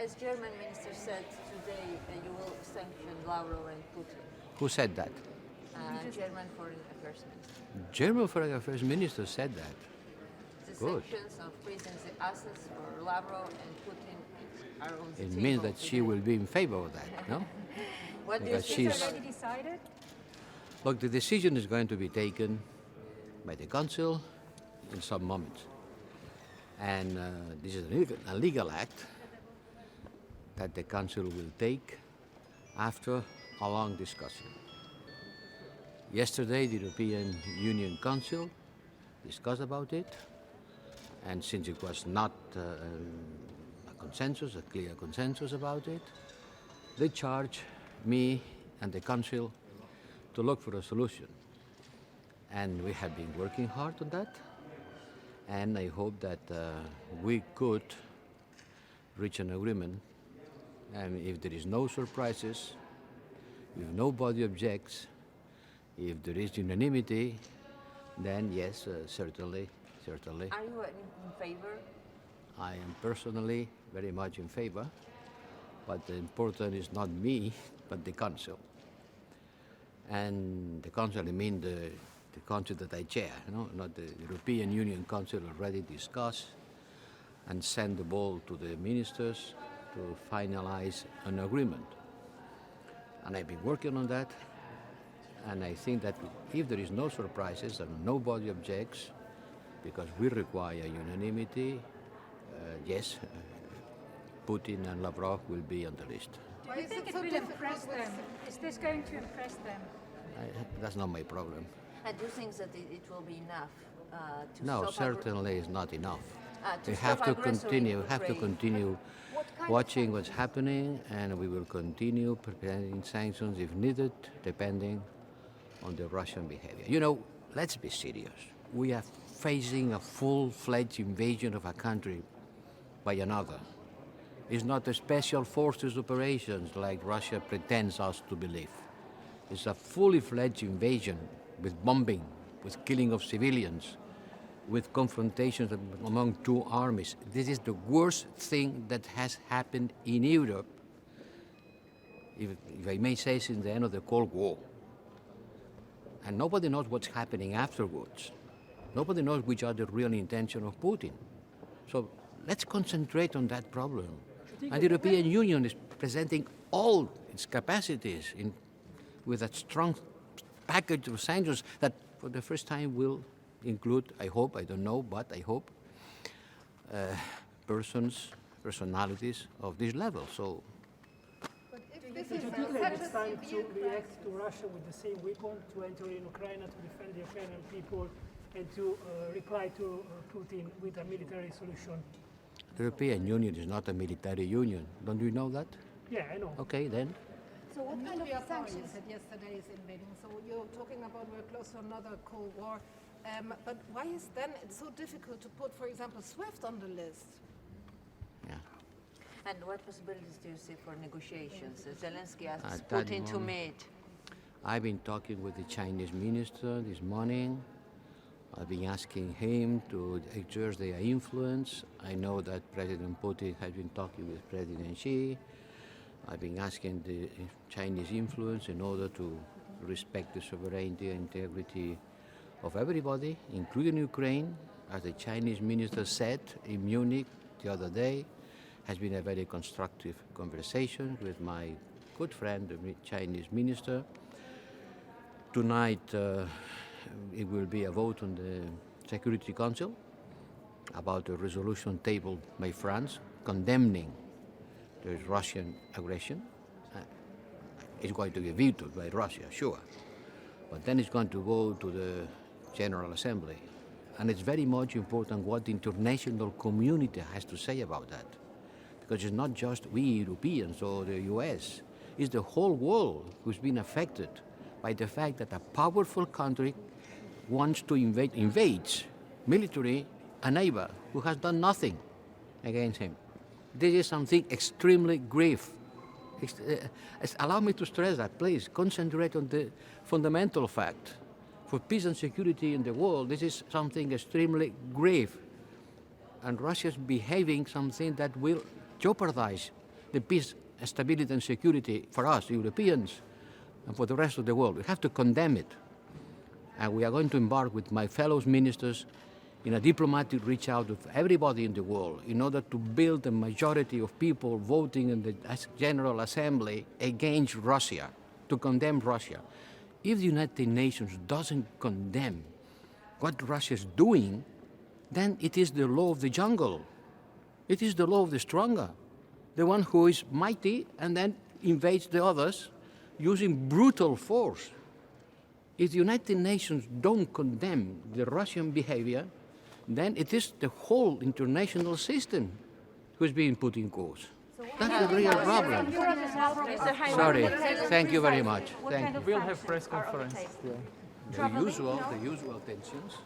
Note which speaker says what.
Speaker 1: As German minister said today, you will sanction Lavrov and Putin.
Speaker 2: Who said that?
Speaker 1: German Foreign Affairs Minister.
Speaker 2: German Foreign Affairs Minister said that.
Speaker 1: The
Speaker 2: Good.
Speaker 1: sanctions of prisons and assets for Lavrov and Putin are on the
Speaker 2: It
Speaker 1: table
Speaker 2: means that she
Speaker 1: today.
Speaker 2: will be in favor of that, no?
Speaker 1: What do you
Speaker 2: Because
Speaker 1: think?
Speaker 2: she's-
Speaker 3: It's already decided?
Speaker 2: Look, the decision is going to be taken by the Council in some moment. And this is a legal act that the Council will take after a long discussion. Yesterday, the European Union Council discussed about it, and since it was not a clear consensus about it, they charged me and the Council to look for a solution. And we have been working hard on that, and I hope that we could reach an agreement. And if there is no surprises, if nobody objects, if there is unanimity, then yes, certainly.
Speaker 1: Are you in favor?
Speaker 2: I am personally very much in favor, but the important is not me, but the Council. And the Council, I mean the Council that I chair, not the European Union Council, already discussed and sent the ball to the ministers to finalize an agreement. And I've been working on that, and I think that if there is no surprises and nobody objects, because we require unanimity, yes, Putin and Lavrov will be on the list.
Speaker 3: Do you think it will impress them? Is this going to impress them?
Speaker 2: That's not my problem.
Speaker 1: And do you think that it will be enough to
Speaker 2: No,
Speaker 1: stop
Speaker 2: certainly it's not enough.
Speaker 1: to
Speaker 2: We
Speaker 1: stop
Speaker 2: have to
Speaker 1: aggressor in
Speaker 2: continue
Speaker 1: Ukraine?
Speaker 2: watching what's happening, and we will continue preparing sanctions if needed, depending on the Russian behavior. You know, let's be serious. We are facing a full-fledged invasion of a country by another. It's not a special forces operations like Russia pretends us to believe. It's a fully fledged invasion with bombing, with killing of civilians, with confrontations among two armies. This is the worst thing that has happened in Europe, if I may say, since the end of the Cold War. And nobody knows what's happening afterwards. Nobody knows which are the real intentions of Putin. So let's concentrate on that problem. And the European Union is presenting all its capacities with a strong package of sanctions that for the first time will include, I hope, I don't know, but I hope, personalities of this level. So
Speaker 4: Do you think it's time to react to Russia with the same weapon, to enter in Ukraine, to defend the Ukrainian people, and to reply to Putin with a military solution?
Speaker 2: the European Union is not a military union. Don't you know that?
Speaker 4: Yeah, I know.
Speaker 2: Okay, then.
Speaker 5: So what kind of
Speaker 6: Nuclear power, you
Speaker 5: sanctions?
Speaker 6: said yesterday is invading. So you're talking about we're close to another Cold War. But why is then it so difficult to put, for example, SWIFT on the list?
Speaker 2: Yeah.
Speaker 1: And what possibilities do you see for negotiations? Zelensky asks
Speaker 2: At that
Speaker 1: Putin to
Speaker 2: moment-
Speaker 1: meet.
Speaker 2: I've been talking with the Chinese minister this morning. I've been asking him to exert their influence. I know that President Putin has been talking with President Xi. I've been asking the Chinese influence in order to respect the sovereignty and integrity of everybody, including Ukraine. As the Chinese minister said in Munich the other day, has been a very constructive conversation with my good friend, the Chinese minister. Tonight, it will be a vote on the Security Council about a resolution tabled by France condemning the Russian aggression. It's going to be vetoed by Russia, sure. But then it's going to go to the General Assembly. And it's very much important what the international community has to say about that. Because it's not just we Europeans or the US, it's the whole world who's been affected by the fact that a powerful country wants to invades militarily a neighbor who has done nothing against him. This is something extremely grave. Allow me to stress that, please. Concentrate on the fundamental fact. For peace and security in the world, this is something extremely grave. And Russia is behaving something that will jeopardize the peace, stability and security for us, Europeans, and for the rest of the world. We have to condemn it. And we are going to embark with my fellow ministers in a diplomatic reach out of everybody in the world in order to build a majority of people voting in the General Assembly against Russia, to condemn Russia. If the United Nations doesn't condemn what Russia is doing, then it is the law of the jungle. It is the law of the stronger, the one who is mighty and then invades the others using brutal force. If the United Nations don't condemn the Russian behavior, then it is the whole international system who is being put in cause. That's the real problem. Sorry. Thank you very much. Thank you.
Speaker 5: We'll have press conference.
Speaker 2: The usual tensions.